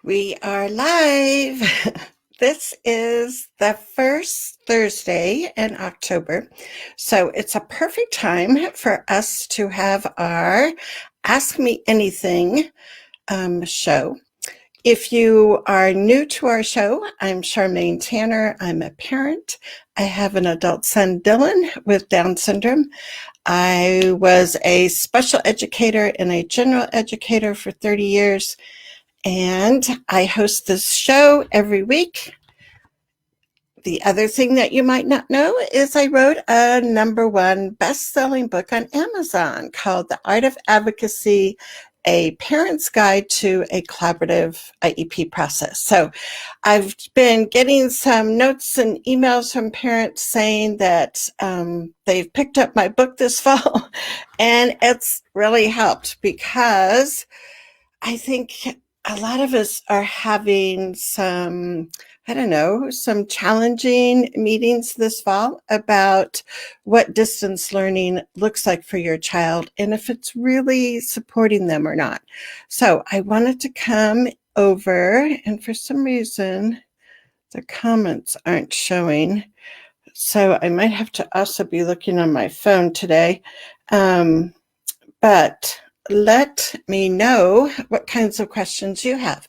We are live. This is the first Thursday in October. So it's a perfect time for us to have our Ask Me Anything show. If you are new to our show, I'm Charmaine Tanner. I'm a parent. I have an adult son, Dylan, with Down syndrome. I was a special educator and a general educator for 30 years. And I host this show every week. The other thing that you might not know is I wrote a #1 best-selling book on Amazon called The Art of Advocacy, A Parent's Guide to a Collaborative IEP Process. So I've been getting some notes and emails from parents saying that they've picked up my book this fall, and it's really helped because I think a lot of us are having some, I don't know, some challenging meetings this fall about what distance learning looks like for your child and if it's really supporting them or not. So I wanted to come over, and for some reason, the comments aren't showing. So I might have to also be looking on my phone today. But let me know what kinds of questions you have.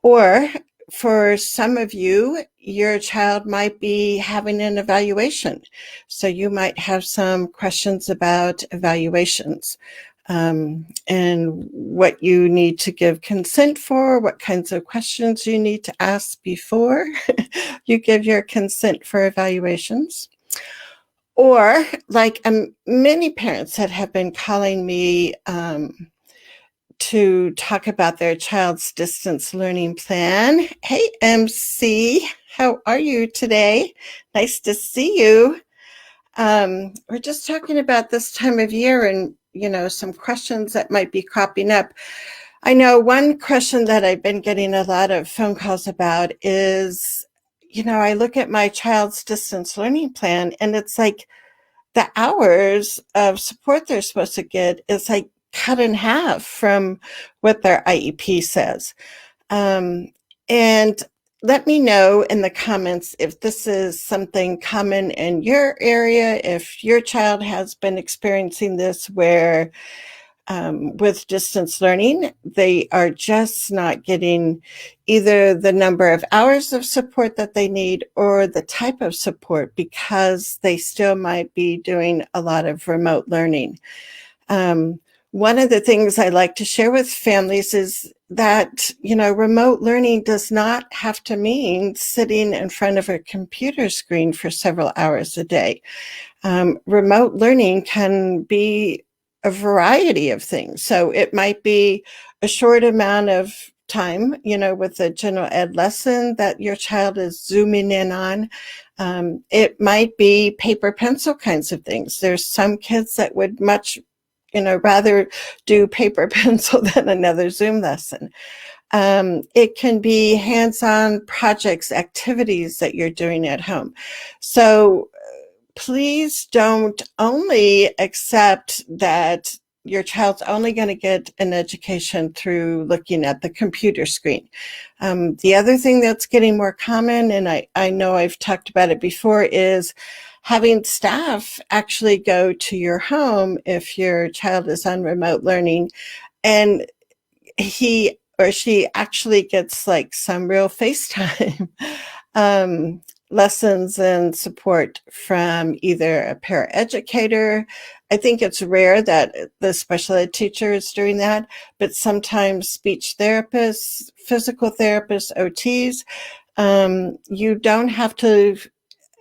Or for some of you, your child might be having an evaluation. So you might have some questions about evaluations and what you need to give consent for, what kinds of questions you need to ask before you give your consent for evaluations. Or like many parents that have been calling me to talk about their child's distance learning plan. Hey, MC, how are you today? Nice to see you. We're just talking about this time of year and, some questions that might be cropping up. I know one question that I've been getting a lot of phone calls about is, I look at my child's distance learning plan and it's like, the hours of support they're supposed to get is like cut in half from what their IEP says. And let me know in the comments if this is something common in your area, if your child has been experiencing this where with distance learning, they are just not getting either the number of hours of support that they need or the type of support because they still might be doing a lot of remote learning. One of the things I like to share with families is that, remote learning does not have to mean sitting in front of a computer screen for several hours a day. Remote learning can be a variety of things. So it might be a short amount of time, with a general ed lesson that your child is zooming in on. It might be paper pencil kinds of things. There's some kids that would much, rather do paper pencil than another Zoom lesson. It can be hands-on projects, activities that you're doing at home. So please don't only accept that your child's only going to get an education through looking at the computer screen. The other thing that's getting more common, and I know I've talked about it before, is having staff actually go to your home if your child is on remote learning, and he or she actually gets like some real FaceTime lessons and support from either a paraeducator. I think it's rare that the special ed teacher is doing that, but sometimes speech therapists, physical therapists, OTs. You don't have to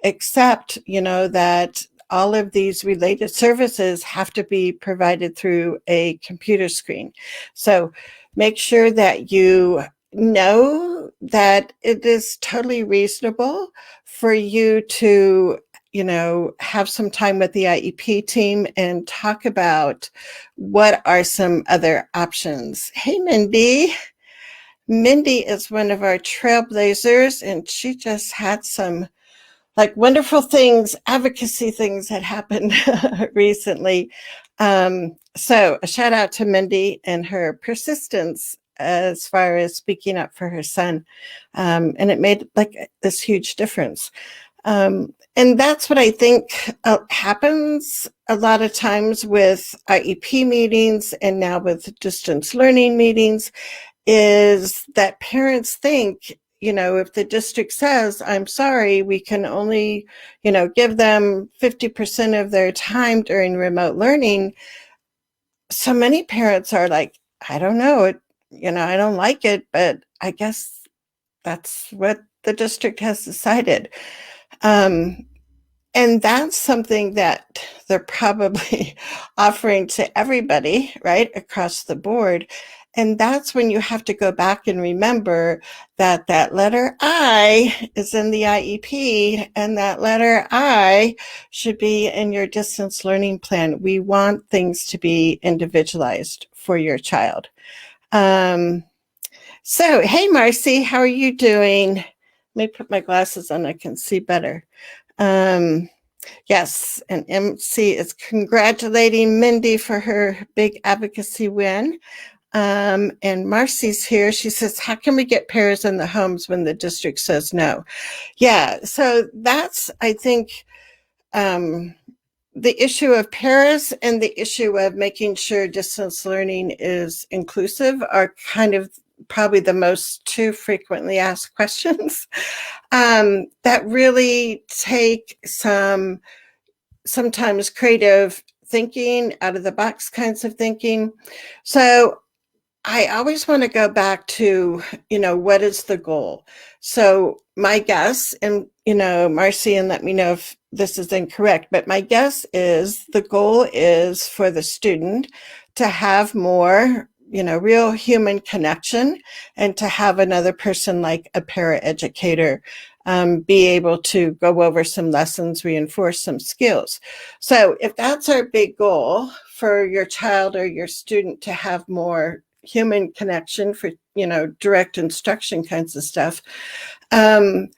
accept, that all of these related services have to be provided through a computer screen. So make sure that you know that it is totally reasonable for you to, have some time with the IEP team and talk about what are some other options. Hey, Mindy. Mindy is one of our trailblazers, and she just had some wonderful things, advocacy things that happened recently. So a shout out to Mindy and her persistence as far as speaking up for her son. And it made like this huge difference. And that's what I think happens a lot of times with IEP meetings and now with distance learning meetings, is that parents think, if the district says, I'm sorry, we can only, give them 50% of their time during remote learning. So many parents are like, I don't know, I don't like it, but I guess that's what the district has decided. And that's something that they're probably offering to everybody, right, across the board. And that's when you have to go back and remember that that letter I is in the IEP, and that letter I should be in your distance learning plan. We want things to be individualized for your child. So, hey, Marcy, how are you doing? Let me put my glasses on, I can see better. Yes, and MC is congratulating Mindy for her big advocacy win. And Marcy's here. She says, how can we get pairs in the homes when the district says no? Yeah, so that's, I think, the issue of pairs and the issue of making sure distance learning is inclusive are kind of probably the most two frequently asked questions that really take sometimes creative thinking, out of the box kinds of thinking. So I always want to go back to, what is the goal? So my guess, and, Marcy, and let me know if this is incorrect, but my guess is the goal is for the student to have more, real human connection, and to have another person like a paraeducator be able to go over some lessons, reinforce some skills. So if that's our big goal for your child or your student, to have more human connection for, direct instruction kinds of stuff, then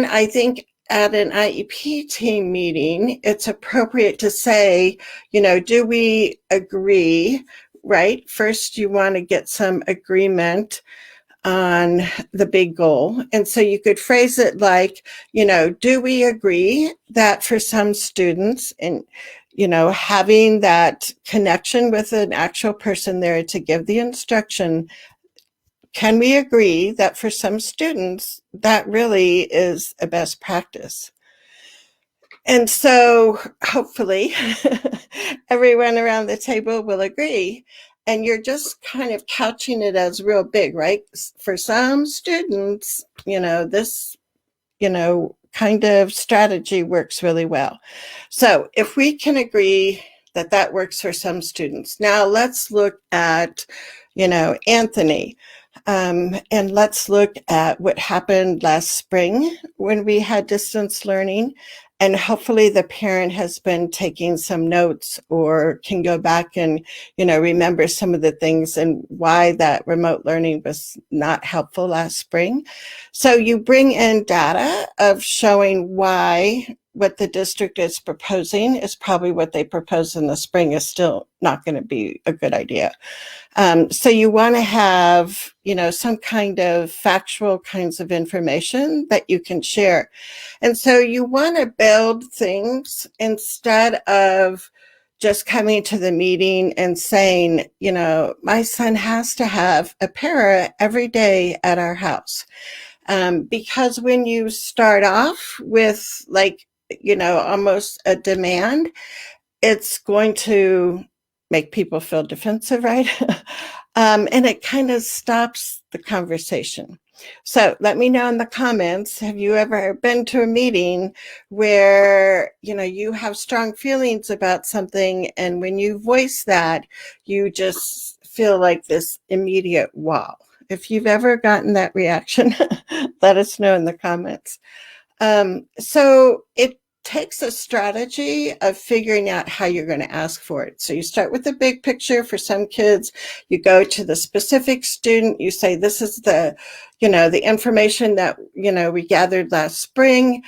I think at an IEP team meeting, it's appropriate to say, do we agree, right? First, you want to get some agreement on the big goal. And so you could phrase it like, do we agree that for some students, and having that connection with an actual person there to give the instruction, can we agree that for some students that really is a best practice? And so hopefully everyone around the table will agree. And you're just kind of couching it as real big, right? For some students, this, kind of strategy works really well. So if we can agree that that works for some students, now let's look at, Anthony. And let's look at what happened last spring when we had distance learning. And hopefully the parent has been taking some notes or can go back and, remember some of the things and why that remote learning was not helpful last spring. So you bring in data of showing why what the district is proposing is probably what they proposed in the spring is still not going to be a good idea. So you want to have, some kind of factual kinds of information that you can share. And so you want to build things instead of just coming to the meeting and saying, my son has to have a para every day at our house. Because when you start off with almost a demand, it's going to make people feel defensive, right? And it kind of stops the conversation. So let me know in the comments, have you ever been to a meeting where, you have strong feelings about something, and when you voice that, you just feel like this immediate wow? If you've ever gotten that reaction, let us know in the comments. So it takes a strategy of figuring out how you're going to ask for it. So you start with the big picture. For some kids, you go to the specific student, you say, this is the, the information that, we gathered last spring.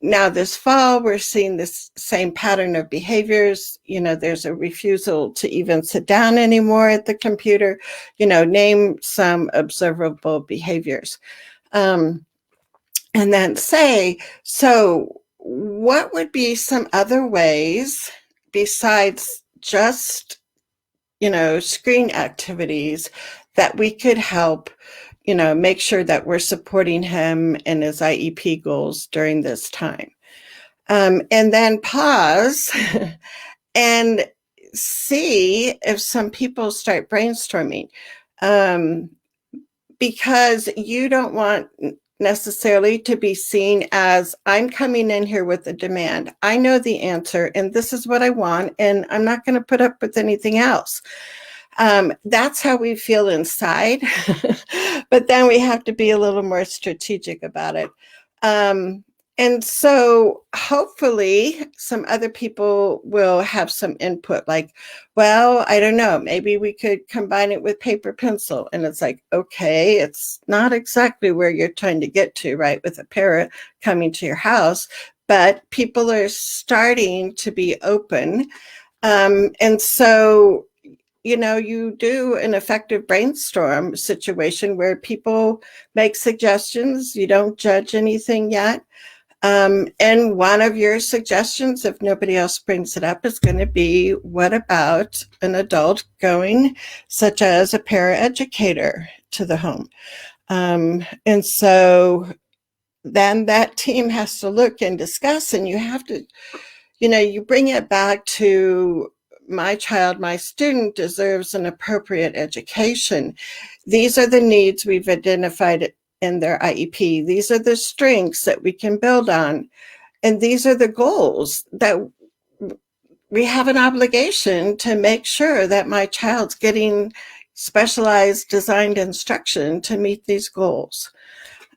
now this fall, we're seeing this same pattern of behaviors. There's a refusal to even sit down anymore at the computer. Name some observable behaviors. And then say, so what would be some other ways besides just, screen activities that we could help, make sure that we're supporting him and his IEP goals during this time. And then pause and see if some people start brainstorming. Because you don't want necessarily to be seen as, I'm coming in here with a demand. I know the answer, and this is what I want, and I'm not going to put up with anything else. That's how we feel inside, but then we have to be a little more strategic about it. And so hopefully some other people will have some input, like, well, I don't know, maybe we could combine it with paper pencil. And it's like, okay, it's not exactly where you're trying to get to, right, with a parent coming to your house, but people are starting to be open. And so, you do an effective brainstorm situation where people make suggestions. You don't judge anything yet. And one of your suggestions, if nobody else brings it up, is going to be, what about an adult going, such as a paraeducator, to the home? And so then that team has to look and discuss, and you have to, you bring it back to, my child, my student deserves an appropriate education. These are the needs we've identified in their IEP. These are the strengths that we can build on. And these are the goals that we have an obligation to make sure that my child's getting specialized designed instruction to meet these goals.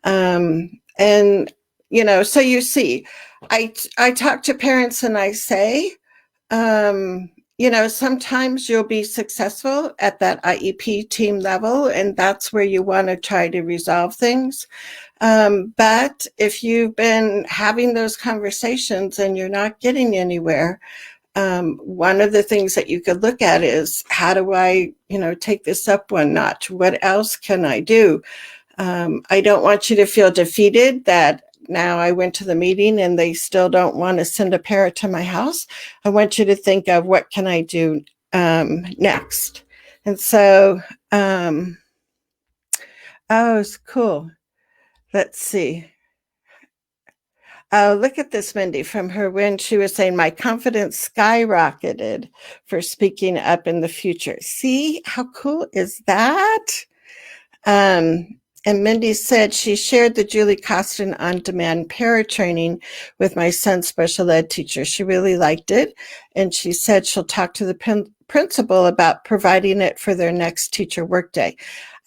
And, so you see, I talk to parents and I say, sometimes you'll be successful at that IEP team level, and that's where you want to try to resolve things. But if you've been having those conversations and you're not getting anywhere, one of the things that you could look at is, how do I, take this up one notch? What else can I do? I don't want you to feel defeated that now I went to the meeting and they still don't want to send a parent to my house. I want you to think of, what can I do next? And so, oh, it's cool. Let's see. Oh, look at this, Mindy, from her when she was saying, my confidence skyrocketed for speaking up in the future. See, how cool is that? And Mindy said she shared the Julie Costin on-demand para training with my son's special ed teacher. She really liked it. And she said she'll talk to the principal about providing it for their next teacher workday.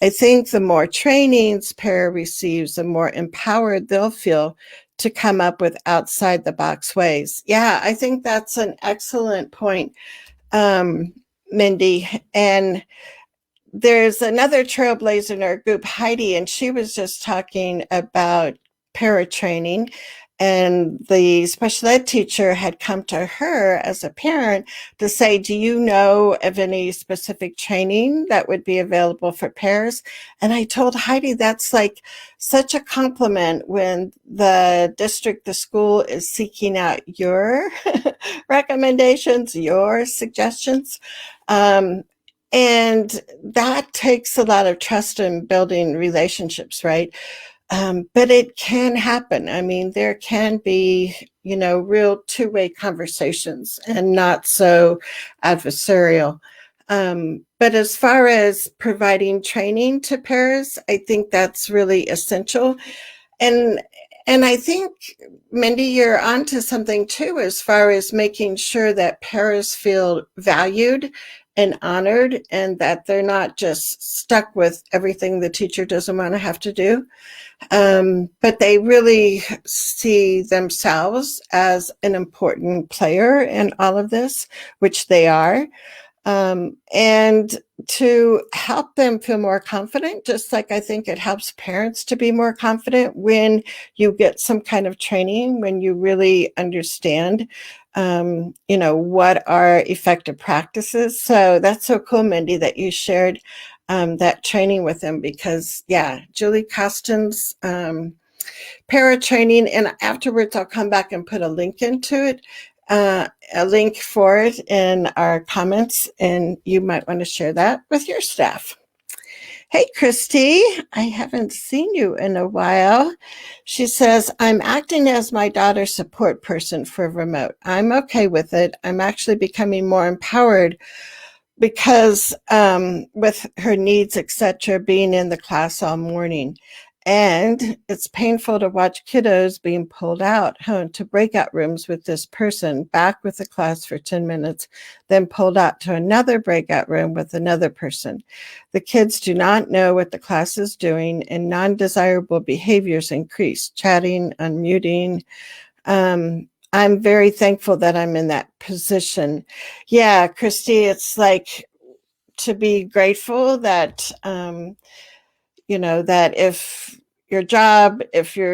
I think the more trainings para receives, the more empowered they'll feel to come up with outside the box ways. Yeah, I think that's an excellent point, Mindy. And there's another trailblazer in our group, Heidi, and she was just talking about para training. And the special ed teacher had come to her as a parent to say, do you know of any specific training that would be available for paras? And I told Heidi, that's like such a compliment when the district, the school, is seeking out your recommendations, your suggestions. And that takes a lot of trust in building relationships, right? But it can happen. I mean, there can be, real two-way conversations and not so adversarial. But as far as providing training to paras, I think that's really essential. And I think, Mindy, you're onto something too, as far as making sure that paras feel valued and honored, and that they're not just stuck with everything the teacher doesn't want to have to do. But they really see themselves as an important player in all of this, which they are. and to help them feel more confident, just like I think it helps parents to be more confident when you get some kind of training, when you really understand, what are effective practices. So that's so cool, Mindy, that you shared that training with them because, yeah, Julie Costin's para training, and afterwards I'll come back and put a link into it, a link for it in our comments, and you might want to share that with your staff. Hey, Christy, I haven't seen you in a while. She says, I'm acting as my daughter's support person for remote. I'm okay with it. I'm actually becoming more empowered because with her needs, etc., being in the class all morning. And it's painful to watch kiddos being pulled out to breakout rooms with this person, back with the class for 10 minutes, then pulled out to another breakout room with another person. The kids do not know what the class is doing, and non-desirable behaviors increase, chatting, unmuting. I'm very thankful that I'm in that position. Yeah, Christy, it's like to be grateful that, that if your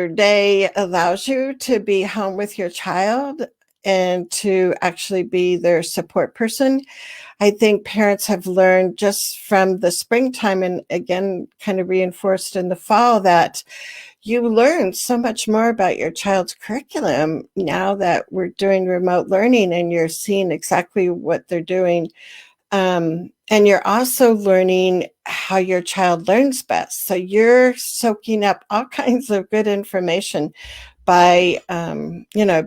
day allows you to be home with your child and to actually be their support person. I think parents have learned just from the springtime and again, kind of reinforced in the fall, that you learn so much more about your child's curriculum now that we're doing remote learning and you're seeing exactly what they're doing. And you're also learning how your child learns best. So you're soaking up all kinds of good information by,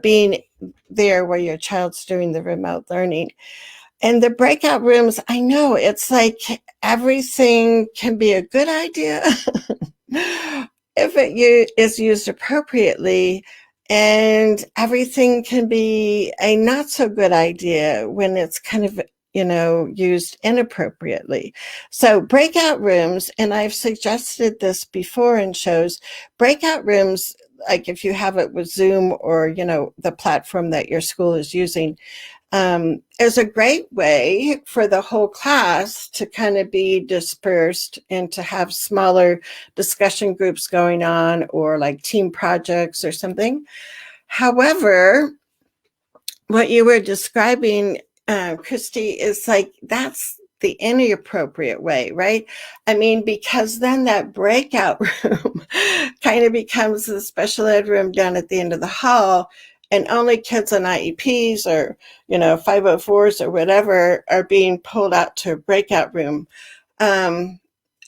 being there where your child's doing the remote learning. And the breakout rooms, I know it's like everything can be a good idea if it is used appropriately, and everything can be a not so good idea when it's kind of used inappropriately. So breakout rooms, and I've suggested this before in shows, breakout rooms, like if you have it with Zoom or the platform that your school is using, is a great way for the whole class to kind of be dispersed and to have smaller discussion groups going on, or like team projects or something. However, what you were describing, Christy, is like that's the inappropriate way, right? I mean, because then that breakout room kind of becomes the special ed room down at the end of the hall, and only kids on IEPs or 504s or whatever are being pulled out to a breakout room. And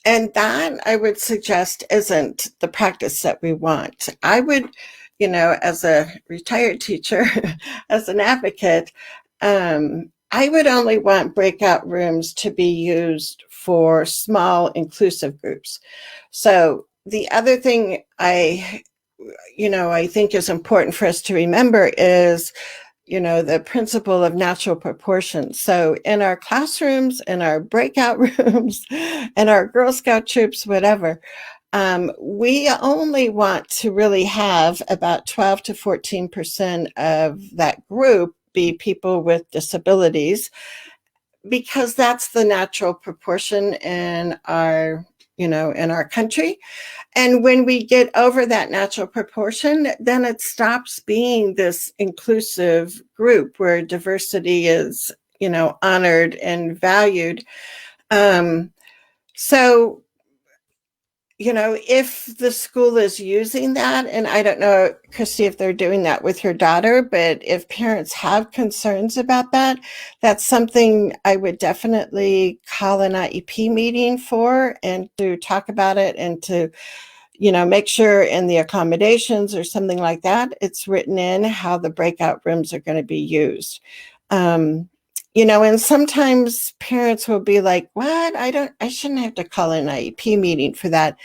that, I would suggest, isn't the practice that we want. I would, as a retired teacher, as an advocate, I would only want breakout rooms to be used for small inclusive groups. So the other thing I think is important for us to remember is, the principle of natural proportion. So in our classrooms, in our breakout rooms, in our Girl Scout troops, whatever, we only want to really have about 12 to 14% of that group be people with disabilities, because that's the natural proportion in our country. And when we get over that natural proportion, then it stops being this inclusive group where diversity is, honored and valued. So, if the school is using that, and I don't know, Christy, if they're doing that with your daughter, but if parents have concerns about that, that's something I would definitely call an IEP meeting for, and to talk about it, and to make sure in the accommodations or something like that, it's written in how the breakout rooms are going to be used. And sometimes parents will be like, what? I shouldn't have to call an IEP meeting for that.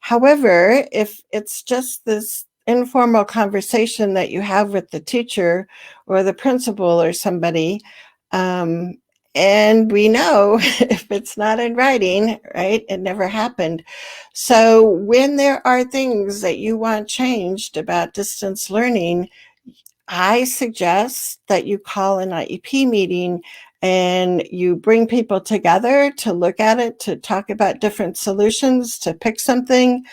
However, if it's just this informal conversation that you have with the teacher or the principal or somebody, and we know if it's not in writing, right, it never happened. So when there are things that you want changed about distance learning, I suggest that you call an IEP meeting and you bring people together to look at it, to talk about different solutions, to pick something,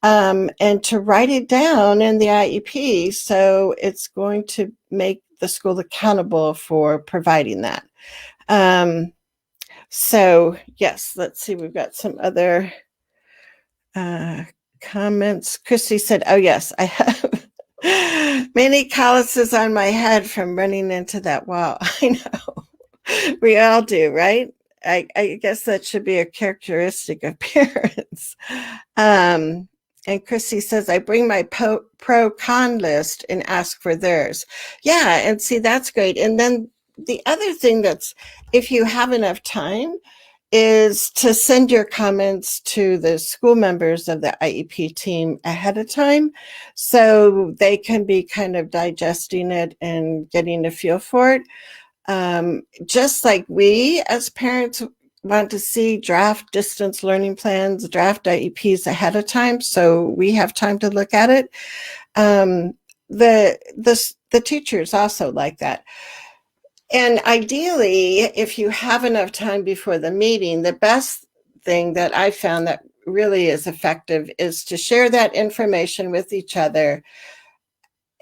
and to write it down in the IEP. So it's going to make the school accountable for providing that. So yes, let's see, we've got some other comments. Christy said, oh yes, I have many calluses on my head from running into that wall. I know. We all do, right? I guess that should be a characteristic of parents. And Christy says, I bring my pro-con list and ask for theirs. Yeah, and see, that's great. And then the other thing that's, if you have enough time, is to send your comments to the school members of the IEP team ahead of time so they can be kind of digesting it and getting a feel for it. Just like we as parents want to see draft distance learning plans, draft IEPs ahead of time so we have time to look at it. The teachers also like that. And ideally, if you have enough time before the meeting, the best thing that I found that really is effective is to share that information with each other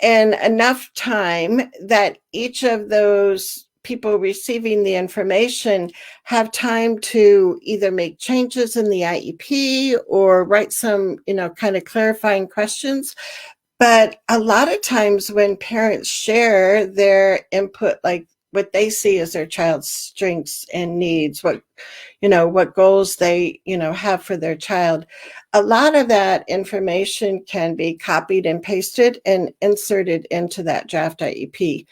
and enough time that each of those people receiving the information have time to either make changes in the IEP or write some, kind of clarifying questions. But a lot of times when parents share their input, like what they see as their child's strengths and needs, what goals they, have for their child, a lot of that information can be copied and pasted and inserted into that draft IEP.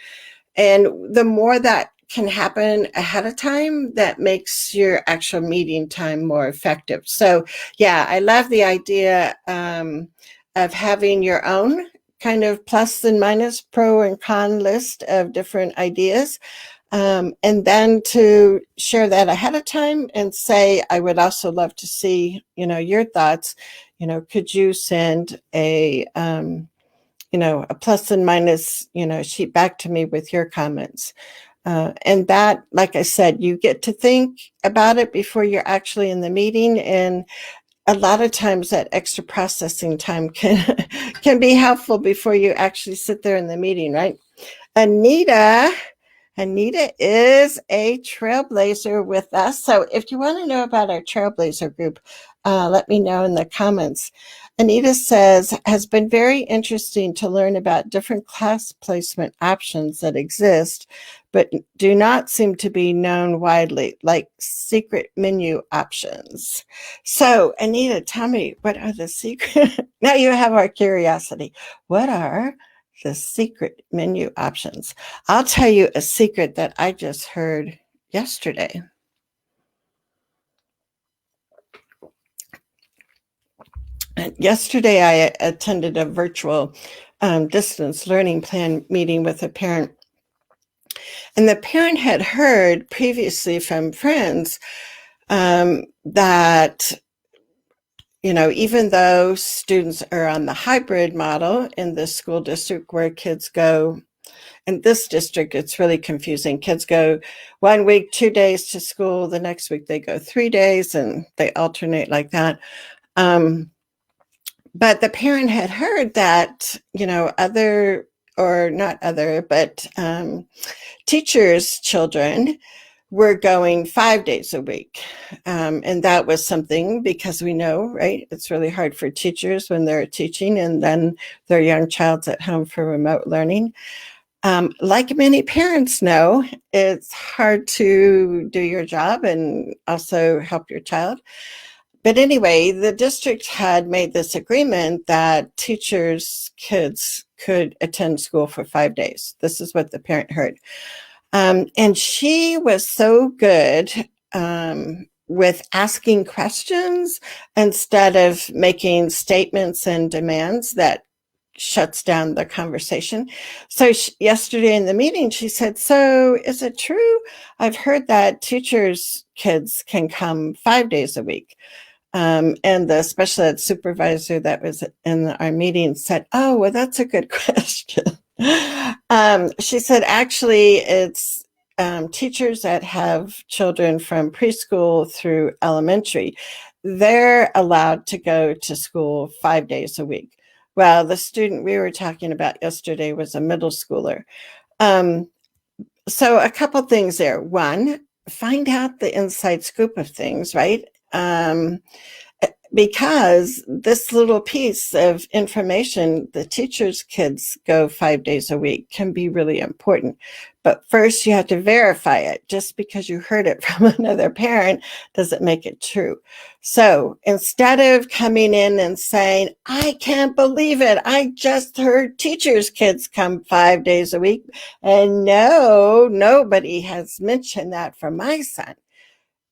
And the more that can happen ahead of time, that makes your actual meeting time more effective. So yeah, I love the idea of having your own kind of plus and minus, pro and con list of different ideas. And then to share that ahead of time and say, I would also love to see, your thoughts. Could you send a plus and minus, sheet back to me with your comments. And that, like I said, you get to think about it before you're actually in the meeting. And a lot of times that extra processing time can be helpful before you actually sit there in the meeting, right? Anita is a trailblazer with us. So if you want to know about our trailblazer group, let me know in the comments. Anita says, has been very interesting to learn about different class placement options that exist, but do not seem to be known widely, like secret menu options. So Anita, tell me, what are the secret? Now you have our curiosity. What are the secret menu options? I'll tell you a secret that I just heard yesterday. Yesterday, I attended a virtual distance learning plan meeting with a parent. And the parent had heard previously from friends that, even though students are on the hybrid model in the school district where kids go, in this district, it's really confusing. Kids go 1 week, 2 days to school. The next week they go 3 days and they alternate like that. But the parent had heard that, teachers' children were going 5 days a week. And that was something, because we know, right, it's really hard for teachers when they're teaching and then their young child's at home for remote learning. Like many parents know, it's hard to do your job and also help your child. But anyway, the district had made this agreement that teachers' kids could attend school for 5 days. This is what the parent heard. And she was so good with asking questions instead of making statements and demands that shuts down the conversation. So yesterday in the meeting, she said, so is it true? I've heard that teachers' kids can come 5 days a week. And the special ed supervisor that was in our meeting said, oh, well, that's a good question. She said, actually, it's teachers that have children from preschool through elementary, they're allowed to go to school 5 days a week. Well, the student we were talking about yesterday was a middle schooler. So a couple things there. One, find out the inside scoop of things, right? Because this little piece of information, the teacher's kids go 5 days a week, can be really important. But first, you have to verify it. Just because you heard it from another parent doesn't make it true. So instead of coming in and saying, I can't believe it, I just heard teacher's kids come 5 days a week, and no, nobody has mentioned that for my son.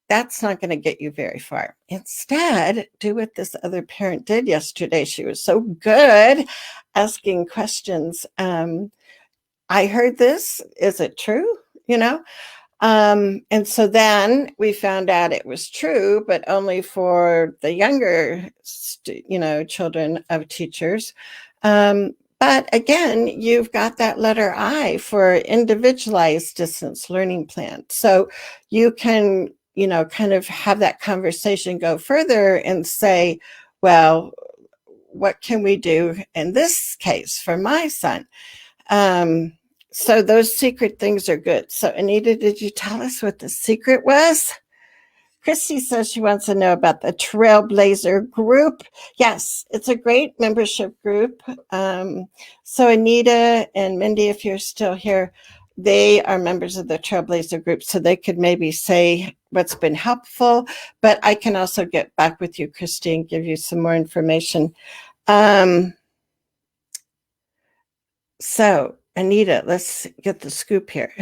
That's not going to get you very far. Instead, do what this other parent did yesterday. She was so good asking questions. I heard this. Is it true? You know? And so then we found out it was true, but only for the younger, children of teachers. But again, you've got that letter I for individualized distance learning plan. So you can, kind of have that conversation go further and say, well, what can we do in this case for my son? So those secret things are good. So Anita, did you tell us what the secret was? Christy says she wants to know about the Trailblazer group. Yes, it's a great membership group. So Anita and Mindy, if you're still here, they are members of the Trailblazer group, so they could maybe say what's been helpful, but I can also get back with you, Christy, and give you some more information. So Anita, let's get the scoop here.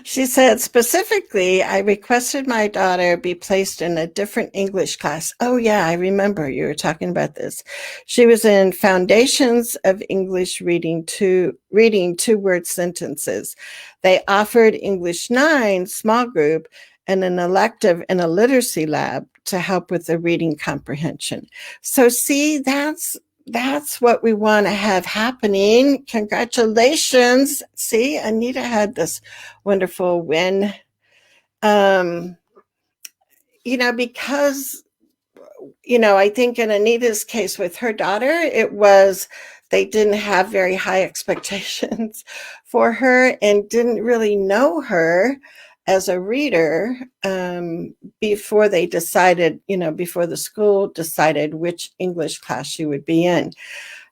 She said, specifically, I requested my daughter be placed in a different English class. Oh, yeah, I remember you were talking about this. She was in Foundations of English reading two-word sentences. They offered English 9 small group and an elective in a literacy lab to help with the reading comprehension. So see, that's what we want to have happening. Congratulations. See, Anita had this wonderful win. Because, I think in Anita's case with her daughter, it was they didn't have very high expectations for her and didn't really know her as a reader before they decided, before the school decided which English class she would be in.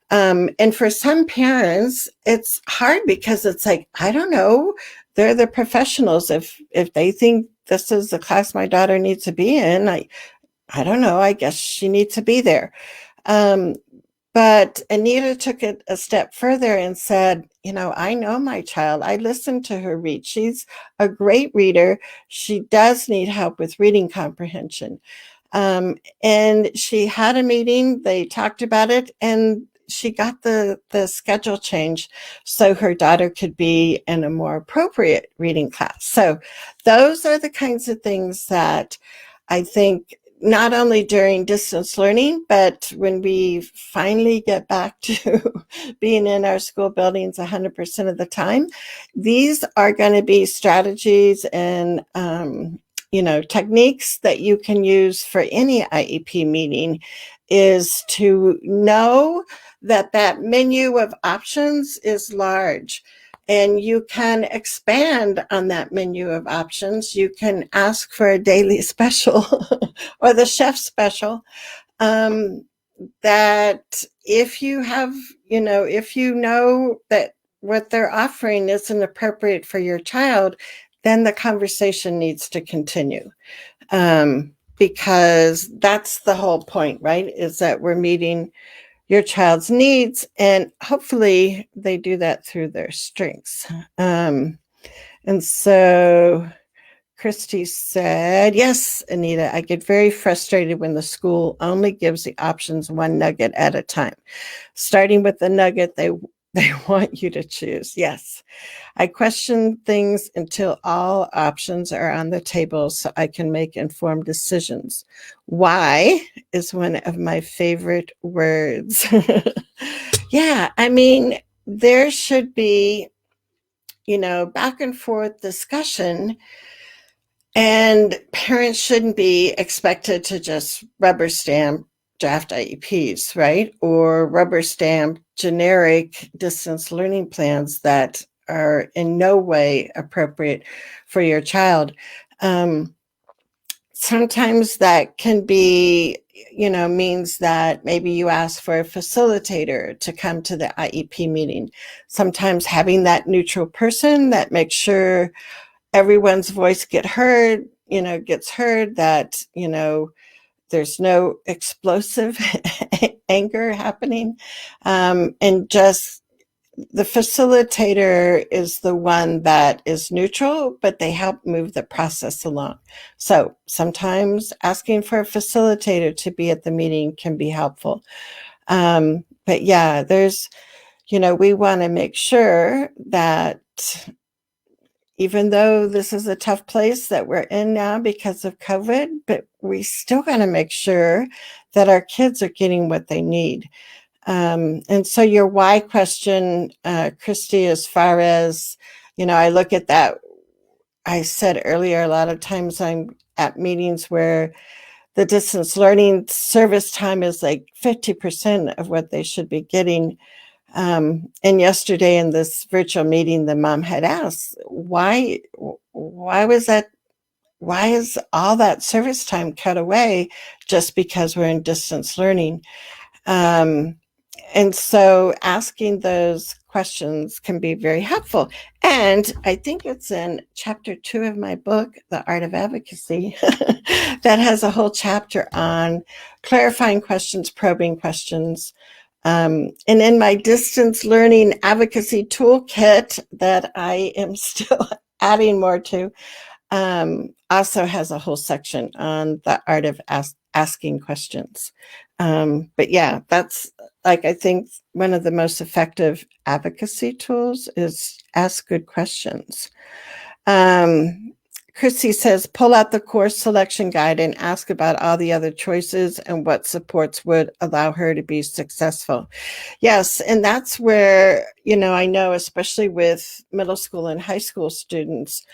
And for some parents, it's hard because it's like, I don't know, they're the professionals. If they think this is the class my daughter needs to be in, I don't know, I guess she needs to be there. But Anita took it a step further and said, I know my child. I listened to her read. She's a great reader. She does need help with reading comprehension. And she had a meeting. They talked about it, and she got the schedule change so her daughter could be in a more appropriate reading class. So those are the kinds of things that I think not only during distance learning, but when we finally get back to being in our school buildings 100% of the time, these are going to be strategies and, techniques that you can use for any IEP meeting, is to know that menu of options is large. And you can expand on that menu of options. You can ask for a daily special or the chef special. That if you have, if you know that what they're offering isn't appropriate for your child, then the conversation needs to continue. Because that's the whole point, right? Is that we're meeting your child's needs, and hopefully they do that through their strengths. And so Christy said, yes, Anita, I get very frustrated when the school only gives the options one nugget at a time. Starting with the nugget they want you to choose. Yes. I question things until all options are on the table so I can make informed decisions. Why is one of my favorite words. Yeah, I mean, there should be, back and forth discussion. And parents shouldn't be expected to just rubber stamp draft IEPs, right? Or rubber stamp generic distance learning plans that are in no way appropriate for your child. Sometimes that can be, means that maybe you ask for a facilitator to come to the IEP meeting. Sometimes having that neutral person that makes sure everyone's voice gets heard, that, there's no explosive anger happening. And just the facilitator is the one that is neutral, but they help move the process along. So sometimes asking for a facilitator to be at the meeting can be helpful. But yeah, we want to make sure that even though this is a tough place that we're in now because of COVID, but we still got to make sure that our kids are getting what they need. And so your why question, Christy, as far as, I look at that, I said earlier, a lot of times I'm at meetings where the distance learning service time is like 50% of what they should be getting. And yesterday in this virtual meeting, the mom had asked, why was that? Why is all that service time cut away just because we're in distance learning? And so asking those questions can be very helpful. And I think it's in chapter 2 of my book, The Art of Advocacy, that has a whole chapter on clarifying questions, probing questions. And in my distance learning advocacy toolkit that I am still adding more to, also has a whole section on the art of asking questions. But yeah, that's I think one of the most effective advocacy tools is ask good questions. Chrissy says, pull out the course selection guide and ask about all the other choices and what supports would allow her to be successful. Yes, and that's where, I know, especially with middle school and high school students,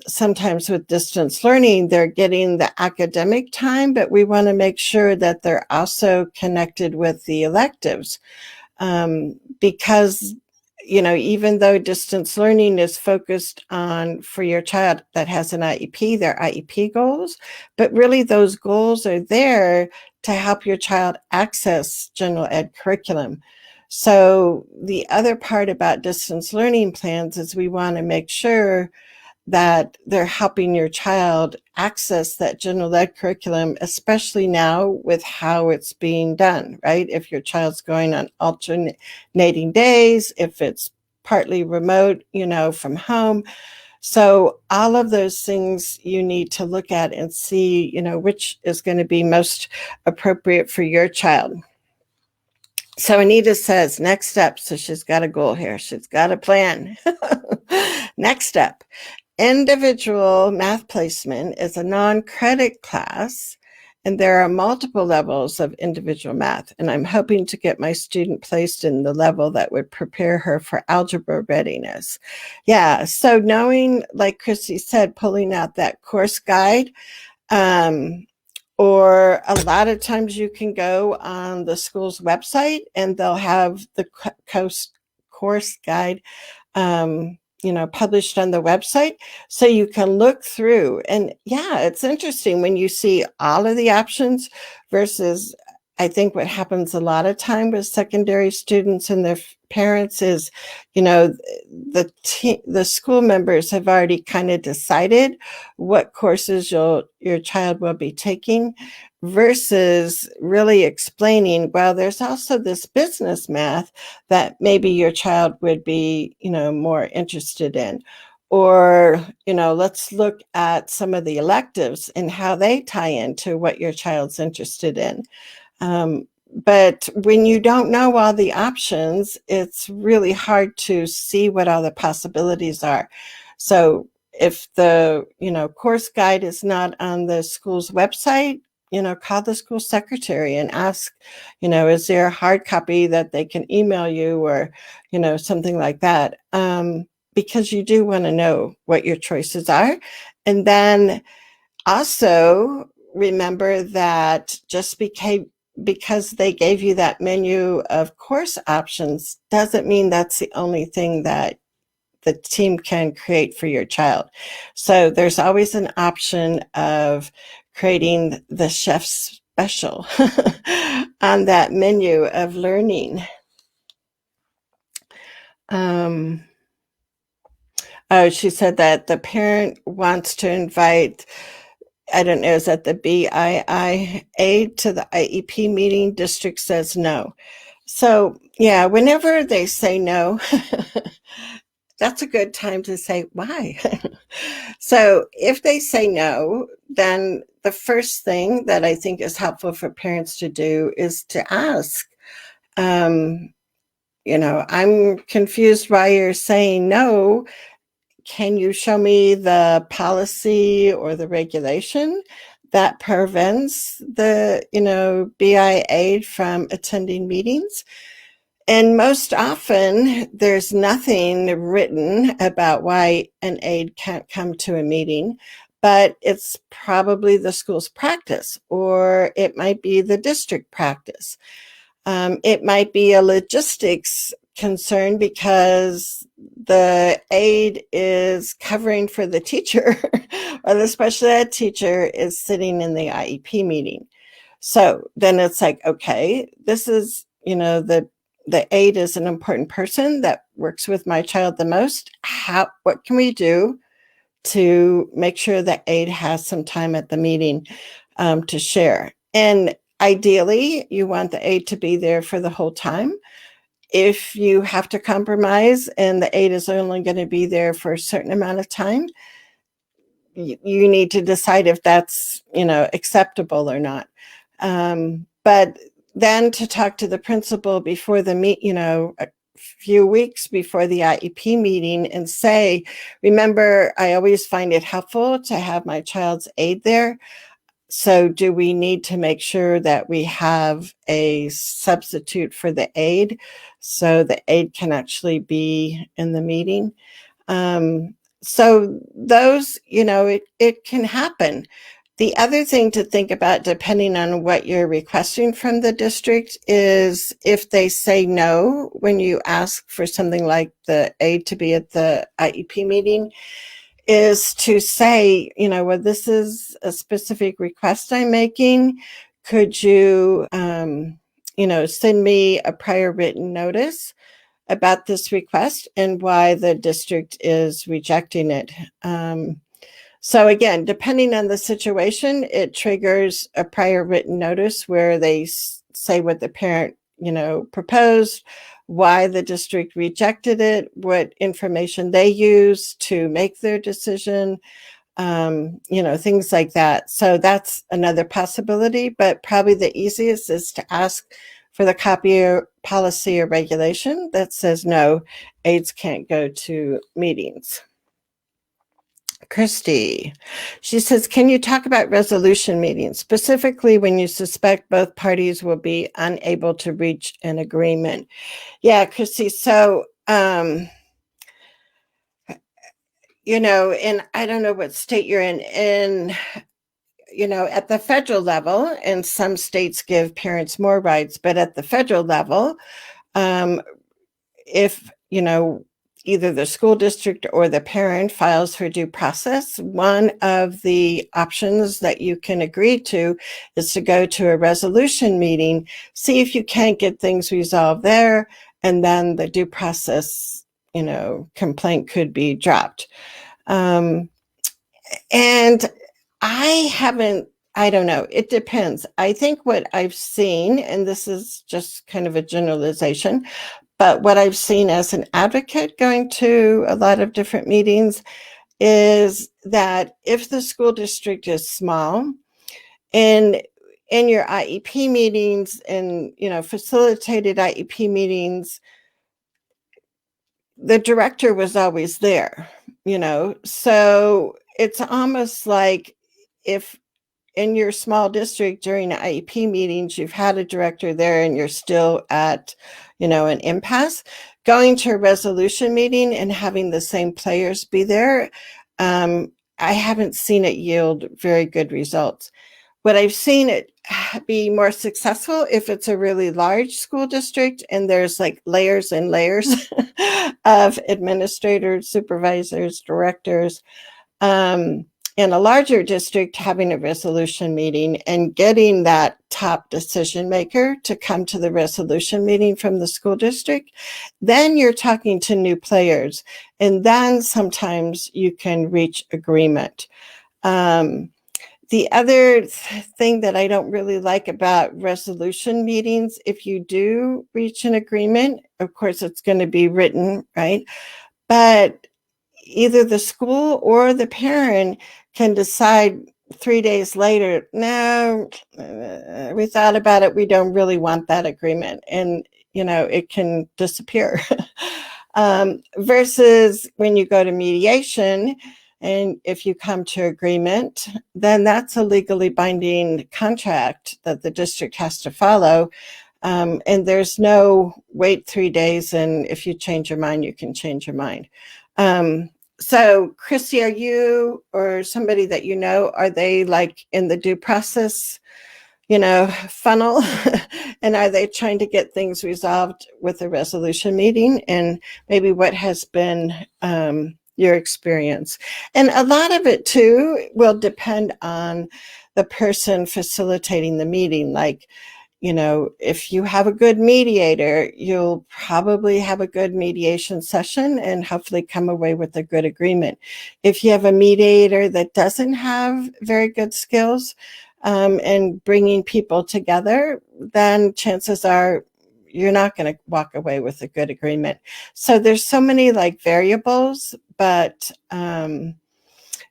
sometimes with distance learning, they're getting the academic time, but we want to make sure that they're also connected with the electives. Because, even though distance learning is focused on, for your child that has an IEP, their IEP goals, but really those goals are there to help your child access general ed curriculum. So the other part about distance learning plans is we want to make sure that they're helping your child access that general ed curriculum, especially now with how it's being done, right? If your child's going on alternating days, if it's partly remote, from home. So all of those things you need to look at and see, which is going to be most appropriate for your child. So Anita says, next step. So she's got a goal here. She's got a plan. Next step. Individual math placement is a non-credit class, and there are multiple levels of individual math, and I'm hoping to get my student placed in the level that would prepare her for algebra readiness. Yeah, so knowing, like Chrissy said, pulling out that course guide, or a lot of times you can go on the school's website and they'll have the course guide published on the website, so you can look through. And yeah, it's interesting when you see all of the options versus, I think what happens a lot of time with secondary students and their parents is, the school members have already kind of decided what courses your child will be taking, versus really explaining, well, there's also this business math that maybe your child would be, more interested in. Or, let's look at some of the electives and how they tie into what your child's interested in. But when you don't know all the options, it's really hard to see what all the possibilities are. So if the, course guide is not on the school's website, call the school secretary and ask, is there a hard copy that they can email you, or, something like that. because you do want to know what your choices are. And then also remember that just because they gave you that menu of course options doesn't mean that's the only thing that the team can create for your child. So there's always an option of creating the chef's special on that menu of learning. Oh, she said that the parent wants to invite, I don't know, is that the BII to the IEP meeting? District says no. So yeah, whenever they say no, that's a good time to say why. So if they say no, then the first thing that I think is helpful for parents to do is to ask, I'm confused why you're saying no. Can you show me the policy or the regulation that prevents the, BI aide from attending meetings? And most often, there's nothing written about why an aide can't come to a meeting, but it's probably the school's practice, or it might be the district practice. It might be a logistics concern because the aide is covering for the teacher or the special ed teacher is sitting in the IEP meeting. So then it's like, okay, this is, the aide is an important person that works with my child the most. What can we do to make sure that aide has some time at the meeting to share? And ideally, you want the aide to be there for the whole time. If you have to compromise and the aide is only going to be there for a certain amount of time, you need to decide if that's, acceptable or not. But then to talk to the principal before the a few weeks before the IEP meeting and say, remember, I always find it helpful to have my child's aide there. So do we need to make sure that we have a substitute for the aide so the aide can actually be in the meeting? So those, it can happen. The other thing to think about, depending on what you're requesting from the district, is if they say no when you ask for something like the aide to be at the IEP meeting, is to say, well, this is a specific request I'm making. Could you, send me a prior written notice about this request and why the district is rejecting it? So again, depending on the situation, it triggers a prior written notice where they say what the parent, proposed, why the district rejected it, what information they use to make their decision, things like that. So that's another possibility, but probably the easiest is to ask for the copy or policy or regulation that says no, aides can't go to meetings. Christy, she says, can you talk about resolution meetings, specifically when you suspect both parties will be unable to reach an agreement? Yeah, Christy. So, and I don't know what state you're in, at the federal level, and some states give parents more rights, but at the federal level, if, either the school district or the parent files for due process, one of the options that you can agree to is to go to a resolution meeting, see if you can't get things resolved there, and then the due process, complaint could be dropped. And I don't know, it depends. I think what I've seen, and this is just kind of a generalization, but what I've seen as an advocate going to a lot of different meetings is that if the school district is small, and in your IEP meetings and, facilitated IEP meetings, the director was always there, so it's almost like if in your small district during IEP meetings, you've had a director there and you're still at, an impasse, going to a resolution meeting and having the same players be there, I haven't seen it yield very good results. But I've seen it be more successful if it's a really large school district and there's like layers and layers of administrators, supervisors, directors. In a larger district, having a resolution meeting and getting that top decision maker to come to the resolution meeting from the school district, then you're talking to new players. And then sometimes you can reach agreement. The other thing that I don't really like about resolution meetings, if you do reach an agreement, of course, it's going to be written, right? But either the school or the parent can decide 3 days later, no, we thought about it. We don't really want that agreement. And, it can disappear. Versus when you go to mediation, and if you come to agreement, then that's a legally binding contract that the district has to follow. And there's no wait 3 days. And if you change your mind, you can change your mind. So Christy, are you or somebody that are they like in the due process, funnel? And are they trying to get things resolved with a resolution meeting? And maybe what has been your experience? And a lot of it too will depend on the person facilitating the meeting. Like, if you have a good mediator, you'll probably have a good mediation session and hopefully come away with a good agreement. If you have a mediator that doesn't have very good skills in bringing people together, then chances are you're not going to walk away with a good agreement. So there's so many like variables, but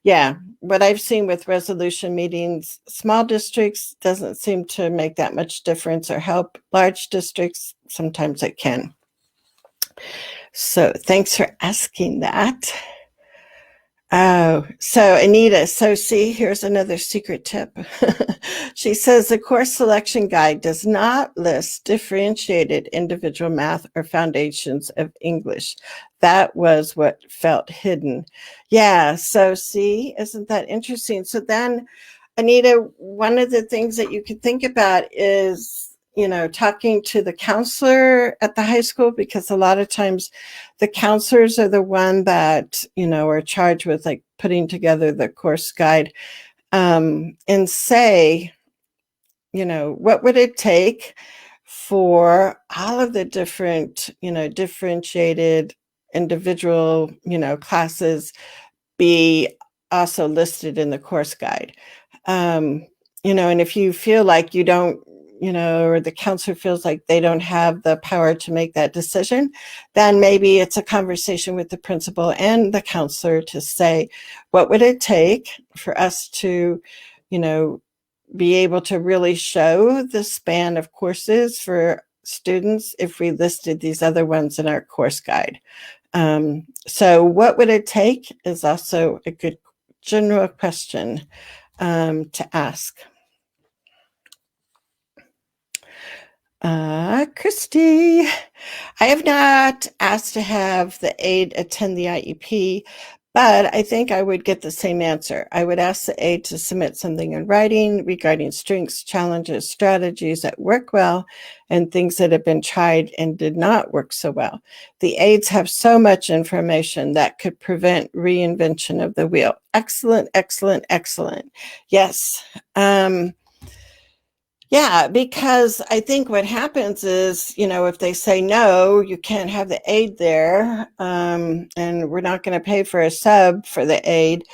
yeah, what I've seen with resolution meetings, small districts doesn't seem to make that much difference or help. Large districts, sometimes it can. So thanks for asking that. Oh, so Anita, see, here's another secret tip. She says the course selection guide does not list differentiated individual math or foundations of English. That was what felt hidden. Yeah, so see, isn't that interesting? So then, Anita, one of the things that you could think about is, talking to the counselor at the high school, because a lot of times the counselors are the one that, are charged with like putting together the course guide, and say, what would it take for all of the different, differentiated individual, classes be also listed in the course guide. And if you feel like you don't, or the counselor feels like they don't have the power to make that decision, then maybe it's a conversation with the principal and the counselor to say, what would it take for us to, be able to really show the span of courses for students if we listed these other ones in our course guide? So what would it take is also a good general question to ask. Christy, I have not asked to have the aide attend the IEP, but I think I would get the same answer. I would ask the aide to submit something in writing regarding strengths, challenges, strategies that work well, and things that have been tried and did not work so well. The aides have so much information that could prevent reinvention of the wheel. Excellent, excellent, excellent. Yes. Yeah, because I think what happens is, if they say, no, you can't have the aide there, and we're not going to pay for a sub for the aide,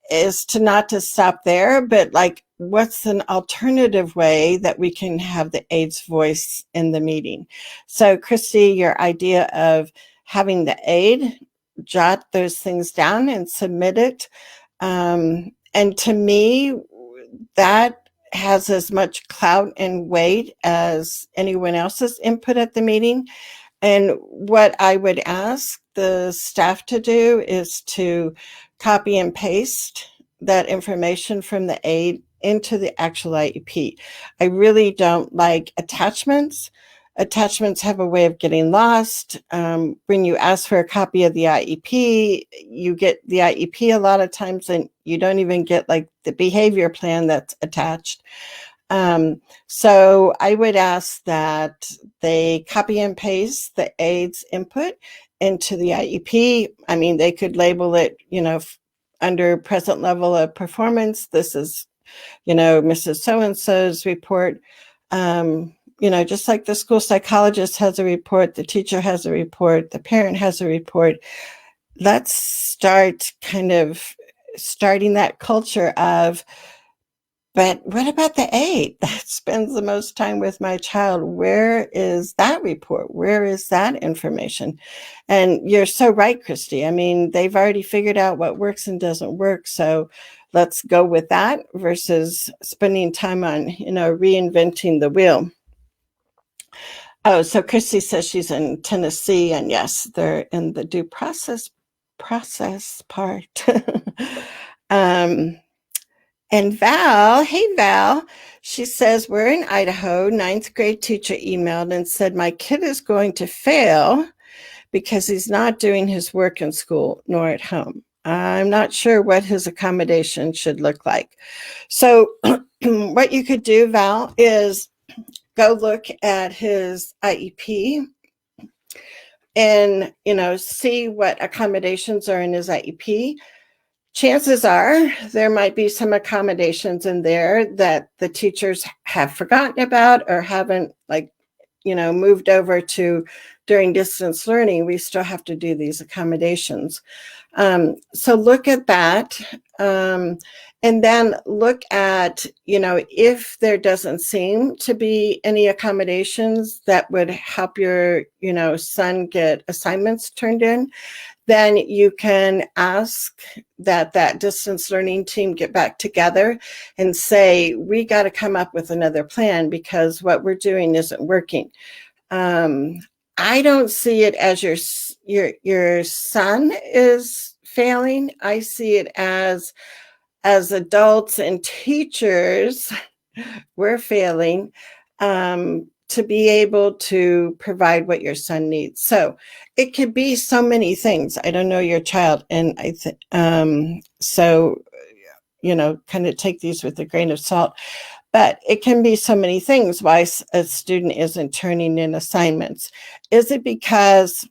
is to not to stop there, but like, what's an alternative way that we can have the aide's voice in the meeting? So Christy, your idea of having the aide jot those things down and submit it. And to me, that has as much clout and weight as anyone else's input at the meeting. And what I would ask the staff to do is to copy and paste that information from the aide into the actual IEP. I really don't like attachments, Attachments have a way of getting lost. When you ask for a copy of the IEP, you get the IEP a lot of times, and you don't even get like the behavior plan that's attached. So I would ask that they copy and paste the aide's input into the IEP. I mean, they could label it, under present level of performance. This is, Mrs. So-and-so's report. Just like the school psychologist has a report, the teacher has a report, the parent has a report. Let's start kind of starting that culture of, but what about the aide that spends the most time with my child? Where is that report? Where is that information? And you're so right, Christy. I mean, they've already figured out what works and doesn't work. So let's go with that versus spending time on, reinventing the wheel. Oh, so Christy says she's in Tennessee, and yes, they're in the due process part. And Val, hey Val, she says, we're in Idaho. 9th grade teacher emailed and said, my kid is going to fail because he's not doing his work in school nor at home. I'm not sure what his accommodation should look like. So what you could do, Val, is go look at his IEP and, see what accommodations are in his IEP. Chances are there might be some accommodations in there that the teachers have forgotten about or haven't moved over to during distance learning. We still have to do these accommodations. So look at that. And then look at, if there doesn't seem to be any accommodations that would help your, son get assignments turned in, then you can ask that distance learning team get back together and say, we got to come up with another plan because what we're doing isn't working. I don't see it as your son is failing. I see it as adults and teachers, we're failing to be able to provide what your son needs. So it could be so many things. I don't know your child. And I think, kind of take these with a grain of salt, but it can be so many things why a student isn't turning in assignments. Is it because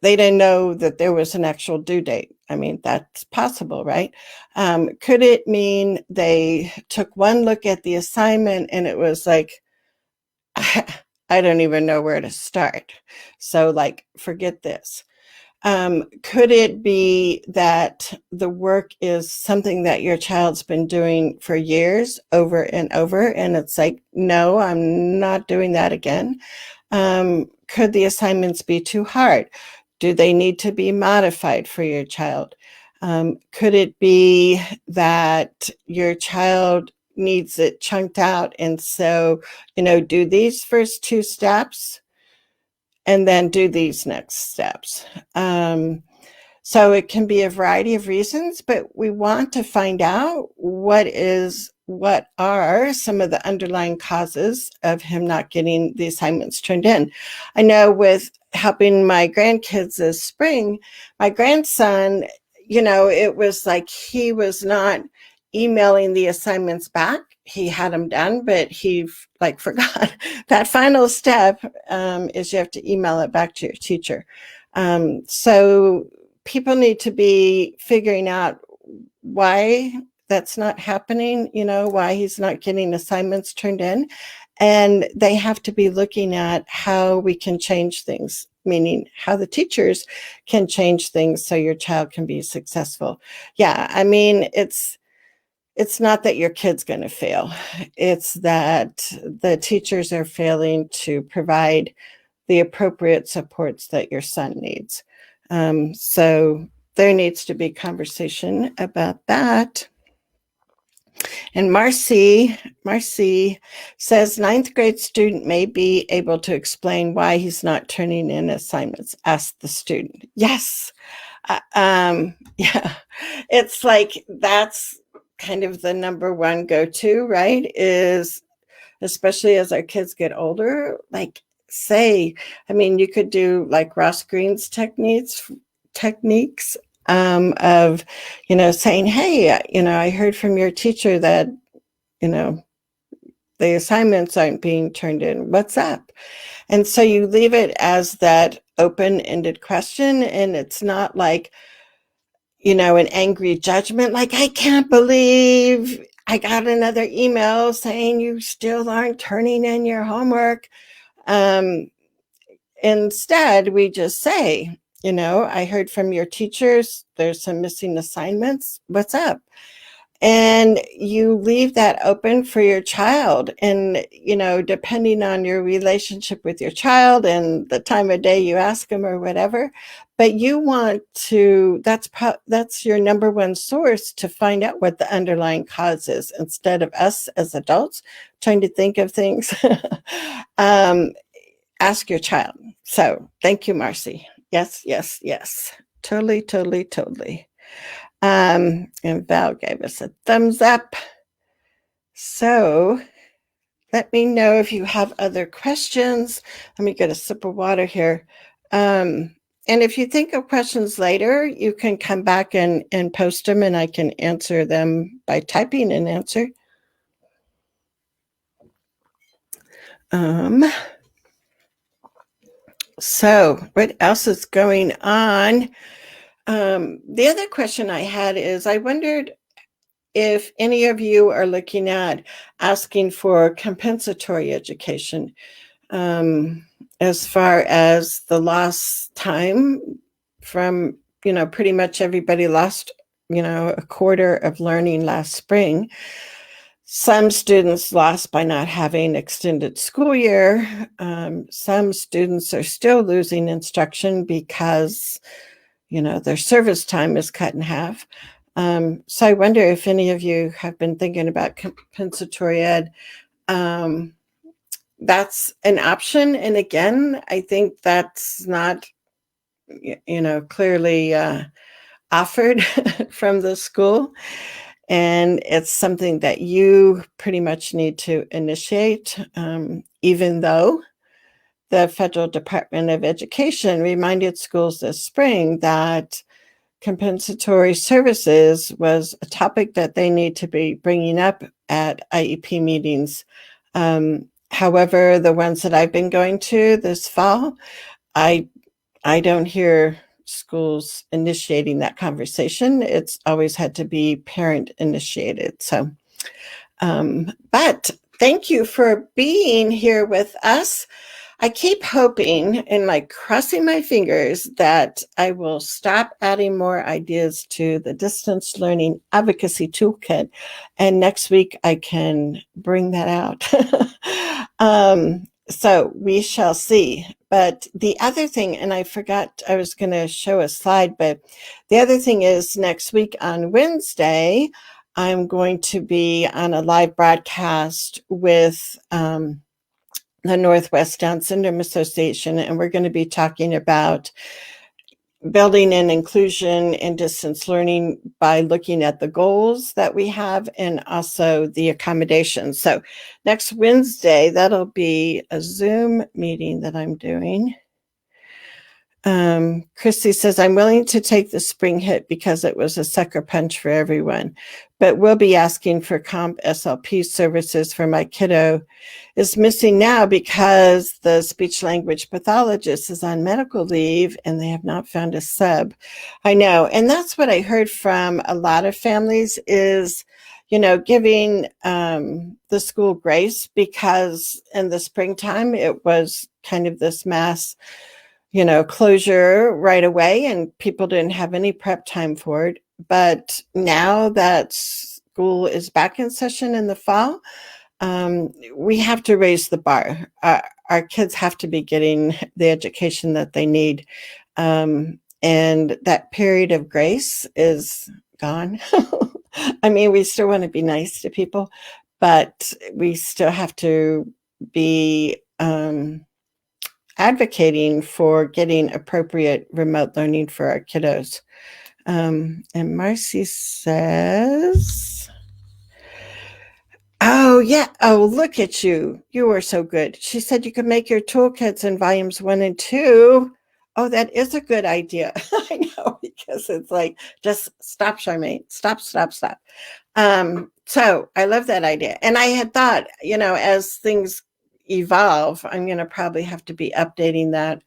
they didn't know that there was an actual due date? I mean, that's possible, right? Could it mean they took one look at the assignment and it was like, I don't even know where to start. So forget this. Could it be that the work is something that your child's been doing for years over and over, and it's like, no, I'm not doing that again? Could the assignments be too hard? Do they need to be modified for your child? Could it be that your child needs it chunked out, and so do these first 2 steps and then do these next steps? So it can be a variety of reasons, but we want to find out what are some of the underlying causes of him not getting the assignments turned in. I know with helping my grandkids this spring, my grandson, it was like he was not emailing the assignments back. He had them done, but he forgot that final step is you have to email it back to your teacher. So people need to be figuring out why that's not happening, why he's not getting assignments turned in. And they have to be looking at how we can change things, meaning how the teachers can change things so your child can be successful. Yeah, I mean, it's not that your kid's going to fail. It's that the teachers are failing to provide the appropriate supports that your son needs. So there needs to be conversation about that. And Marcy says 9th grade student may be able to explain why he's not turning in assignments. Ask the student. Yes. Yeah. It's like that's kind of the number one go-to, right? Is especially as our kids get older, say, I mean, you could do like Ross Greene's techniques of, saying, hey, I heard from your teacher that, the assignments aren't being turned in. What's up? And so you leave it as that open-ended question, and it's not like, an angry judgment, like, I can't believe I got another email saying you still aren't turning in your homework. Instead, we just say, I heard from your teachers, there's some missing assignments. What's up? And you leave that open for your child. And, depending on your relationship with your child and the time of day you ask them or whatever, but you want to, that's your number one source to find out what the underlying cause is, instead of us as adults trying to think of things. Ask your child. So thank you, Marcy. Yes, yes, yes. Totally, totally, totally. And Val gave us a thumbs up. So let me know if you have other questions. Let me get a sip of water here. And if you think of questions later, you can come back and post them, and I can answer them by typing an answer. So what else is going on? The other question I had is, I wondered if any of you are looking at asking for compensatory education, as far as the lost time from, pretty much everybody lost, a quarter of learning last spring. Some students lost by not having extended school year. Some students are still losing instruction because, their service time is cut in half. So I wonder if any of you have been thinking about compensatory ed. That's an option. And again, I think that's not, clearly offered from the school. And it's something that you pretty much need to initiate, even though the Federal Department of Education reminded schools this spring that compensatory services was a topic that they need to be bringing up at IEP meetings. However, the ones that I've been going to this fall, I don't hear schools initiating that conversation. It's always had to be parent initiated. So, but thank you for being here with us. I keep hoping and crossing my fingers that I will stop adding more ideas to the Distance Learning Advocacy Toolkit, and next week I can bring that out. So we shall see. But the other thing, and I forgot I was going to show a slide, but the other thing is next week on Wednesday, I'm going to be on a live broadcast with the Northwest Down Syndrome Association, and we're going to be talking about building in inclusion and distance learning by looking at the goals that we have and also the accommodations. So next Wednesday, that'll be a Zoom meeting that I'm doing. Christy says, I'm willing to take the spring hit because it was a sucker punch for everyone, but we'll be asking for comp SLP services for my kiddo is missing now because the speech language pathologist is on medical leave and they have not found a sub. I know. And that's what I heard from a lot of families is, giving the school grace, because in the springtime, it was kind of this mass closure right away, and people didn't have any prep time for it. But now that school is back in session in the fall, we have to raise the bar. Our kids have to be getting the education that they need. And that period of grace is gone. I mean, we still want to be nice to people, but we still have to be advocating for getting appropriate remote learning for our kiddos. And Marcy says, Oh, yeah. Oh, look at you. You were so good. She said you could make your toolkits in volumes 1 and 2. Oh, that is a good idea. I know, because it's like, just stop, Charmaine. Stop, stop, stop. So I love that idea. And I had thought, as things evolve, I'm going to probably have to be updating that.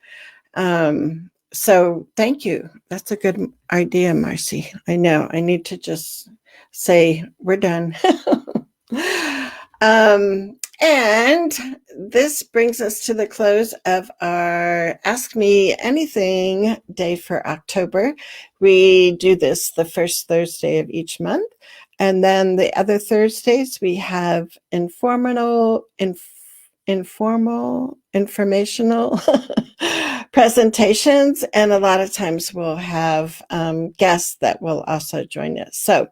So thank you. That's a good idea, Marcy. I know. I need to just say, we're done. And this brings us to the close of our Ask Me Anything day for October. We do this the first Thursday of each month. And then the other Thursdays, we have informal, informational presentations. And a lot of times we'll have guests that will also join us. So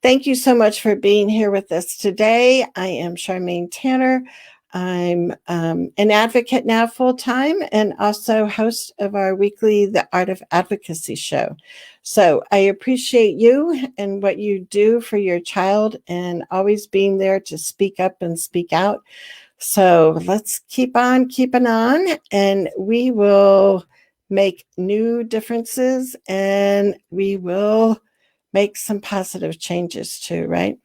thank you so much for being here with us today. I am Charmaine Tanner. I'm an advocate now full-time and also host of our weekly The Art of Advocacy show. So I appreciate you and what you do for your child and always being there to speak up and speak out. So let's keep on keeping on, and we will make new differences, and we will make some positive changes too, right?